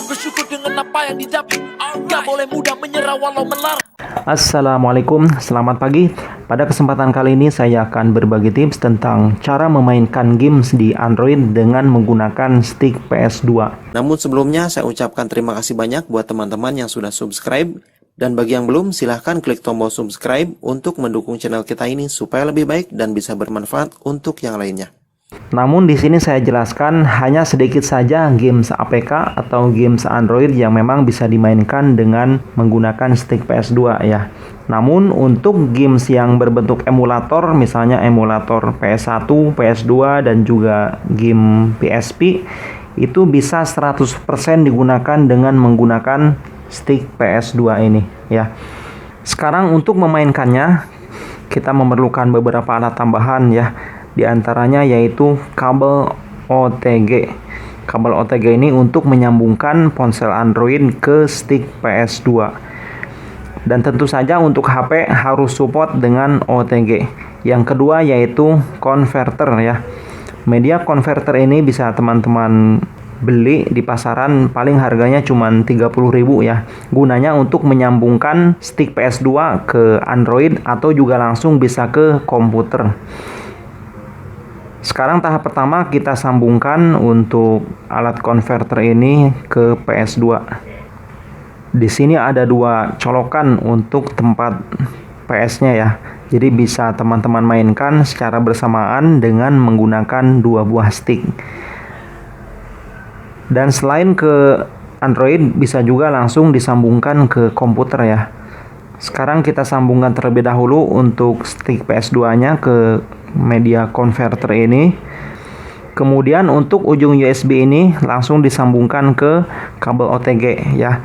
harus bersyukur dengan apa yang didapat. Gak boleh mudah menyerah walau melar. Assalamualaikum, selamat pagi. Pada kesempatan kali ini saya akan berbagi tips tentang cara memainkan games di Android dengan menggunakan stick PS2. Namun sebelumnya saya ucapkan terima kasih banyak buat teman-teman yang sudah subscribe. Dan bagi yang belum, silahkan klik tombol subscribe untuk mendukung channel kita ini supaya lebih baik dan bisa bermanfaat untuk yang lainnya. Namun di sini saya jelaskan hanya sedikit saja games APK atau games Android yang memang bisa dimainkan dengan menggunakan stick PS2 ya. Namun untuk games yang berbentuk emulator, misalnya emulator PS1, PS2 dan juga game PSP, itu bisa 100% digunakan dengan menggunakan stick PS2 ini ya. Sekarang untuk memainkannya kita memerlukan beberapa alat tambahan ya. Di antaranya yaitu kabel OTG. Kabel OTG ini untuk menyambungkan ponsel Android ke stick PS2. Dan tentu saja untuk HP harus support dengan OTG. Yang kedua yaitu converter ya. Media converter ini bisa teman-teman beli di pasaran, paling harganya cuma 30.000 ya. Gunanya untuk menyambungkan stick PS2 ke Android atau juga langsung bisa ke komputer. Sekarang tahap pertama kita sambungkan untuk alat converter ini ke PS2. Di sini ada dua colokan untuk tempat PS-nya ya. Jadi bisa teman-teman mainkan secara bersamaan dengan menggunakan dua buah stick. Dan selain ke Android bisa juga langsung disambungkan ke komputer ya. Sekarang kita sambungkan terlebih dahulu untuk stick PS2-nya ke media converter ini. Kemudian untuk ujung USB ini langsung disambungkan ke kabel OTG ya.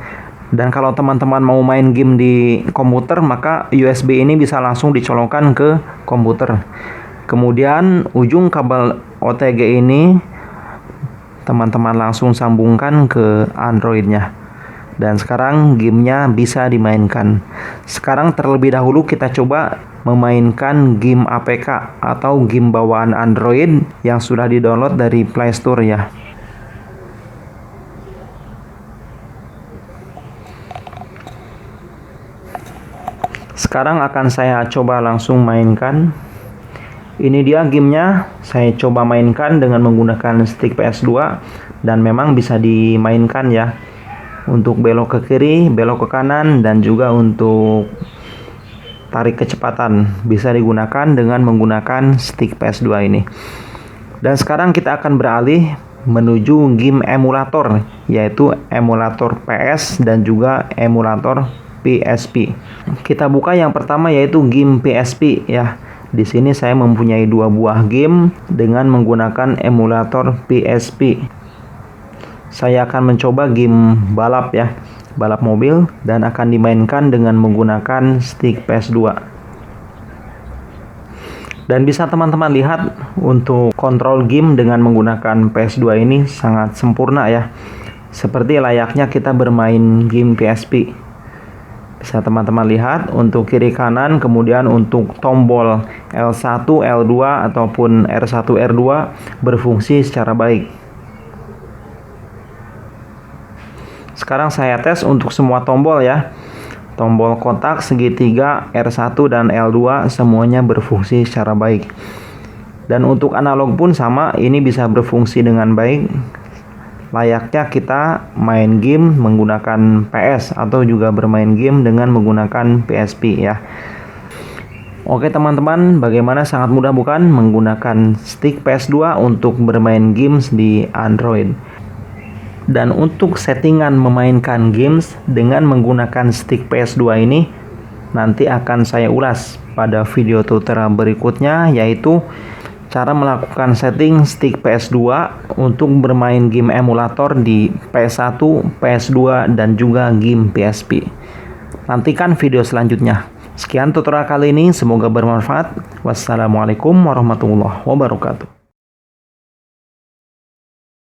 Dan kalau teman-teman mau main game di komputer, maka USB ini bisa langsung dicolokkan ke komputer. Kemudian ujung kabel OTG ini teman-teman langsung sambungkan ke Android-nya. Dan sekarang gamenya bisa dimainkan. Sekarang terlebih dahulu kita coba memainkan game APK atau game bawaan Android yang sudah di-download dari Play Store ya. Sekarang akan saya coba langsung mainkan. Ini dia gamenya. Saya coba mainkan dengan menggunakan stick PS2 dan memang bisa dimainkan ya. Untuk belok ke kiri, belok ke kanan, dan juga untuk tarik kecepatan bisa digunakan dengan menggunakan stick PS2 ini. Dan sekarang kita akan beralih menuju game emulator, yaitu emulator PS dan juga emulator PSP. Kita buka yang pertama yaitu game PSP ya. Di sini saya mempunyai dua buah game dengan menggunakan emulator PSP. Saya akan mencoba game balap ya, balap mobil, dan akan dimainkan dengan menggunakan stick PS2. Dan bisa teman-teman lihat untuk kontrol game dengan menggunakan PS2 ini sangat sempurna ya. Seperti layaknya kita bermain game PSP. Bisa teman-teman lihat untuk kiri kanan, kemudian untuk tombol L1, L2 ataupun R1, R2 berfungsi secara baik. Sekarang saya tes untuk semua tombol ya. Tombol kotak, segitiga, R1 dan L2 semuanya berfungsi secara baik. Dan untuk analog pun sama, ini bisa berfungsi dengan baik. Layaknya kita main game menggunakan PS atau juga bermain game dengan menggunakan PSP ya. Oke teman-teman, bagaimana, sangat mudah bukan menggunakan stick PS2 untuk bermain games di Android. Dan untuk settingan memainkan games dengan menggunakan stick PS2 ini nanti akan saya ulas pada video tutorial berikutnya, yaitu cara melakukan setting stick PS2 untuk bermain game emulator di PS1, PS2 dan juga game PSP. Nantikan video selanjutnya. Sekian tutorial kali ini, semoga bermanfaat. Wassalamualaikum warahmatullahi wabarakatuh.